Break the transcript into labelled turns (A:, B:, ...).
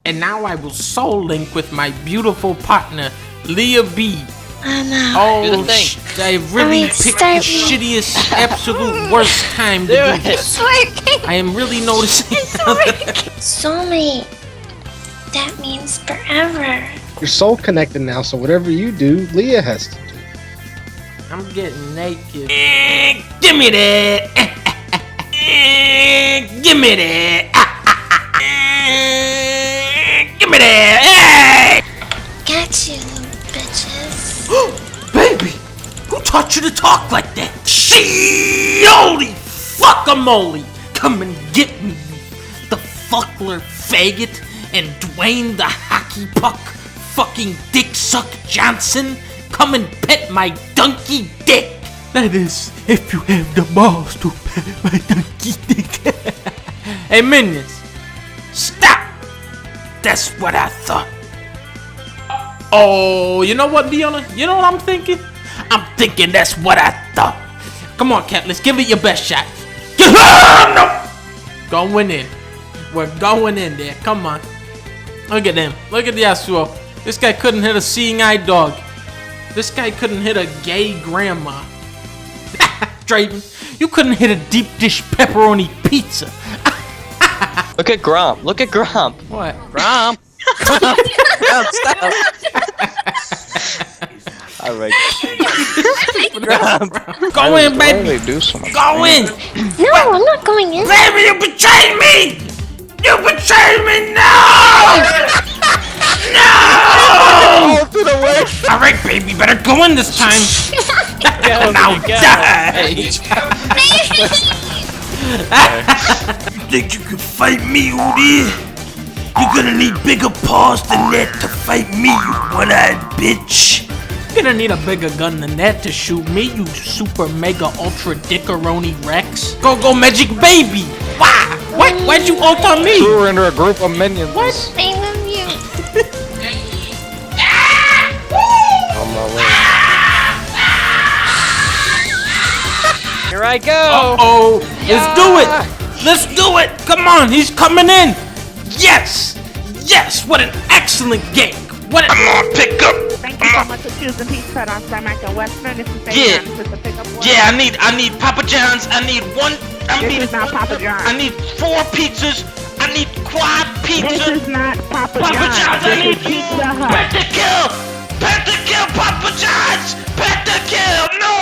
A: And now I will soul link with my beautiful partner, Leah B.
B: Oh no.
A: Oh, I really picked the shittiest, absolute worst time to do this. I am really noticing.
B: Soulmate. That means forever.
C: You're soul connected now, so whatever you do, Leah has to do.
A: I'm getting naked. Give me that. Give me that. Give me that.
B: Got you, little bitches.
A: Baby, who taught you to talk like that? Holy fuck-a-moly. Come and get me, the fuckler faggot and Dwayne the hockey puck fucking dick suck Johnson. Come and pet my donkey dick. That is, if you have the balls to pet my donkey dick. Hey minions, stop. That's what I thought. Oh, you know what, Deanna? You know what I'm thinking? I'm thinking that's what I thought. Come on, Cat, let's give it your best shot. No! Going in. We're going in there. Come on. Look at him. Look at the Yasuo. This guy couldn't hit a seeing-eye dog. This guy couldn't hit a gay grandma. Drayton, you couldn't hit a deep dish pepperoni pizza.
D: Look at Gromp. Look at Gromp.
A: What?
D: Gromp. Stop. Alright.
A: Go in, baby. Go in.
B: No, I'm not going in.
A: Baby, you betrayed me. You betrayed me. No. No. Alright, baby, better go in this time. Now die. You think you can fight me, Udi? You're gonna need bigger paws than that to fight me, you one-eyed bitch. You're gonna need a bigger gun than that to shoot me, you super mega ultra dickaroni Rex. Go magic baby! Why? Why'd you ult on me?
C: You were under a group of minions.
A: What?
B: I love you.
C: On my way.
D: Here I go.
A: Uh-oh. Let's do it. Let's do it. Come on, he's coming in. Yes. Yes, what an excellent game. What an... I'm on pickup.
E: Thank you so much for choosing Peach Cut on Mac and Western. This is
A: Yeah, I need Papa John's. I need one.
E: This is not Papa John's.
A: I need 4 pizzas. I need quad pizza.
E: This is not Papa
A: Papa
E: John's.
A: John's. I need
E: Pizza Hut.
A: Pet the kill. Pet the kill, Papa John's. Pet the kill. No.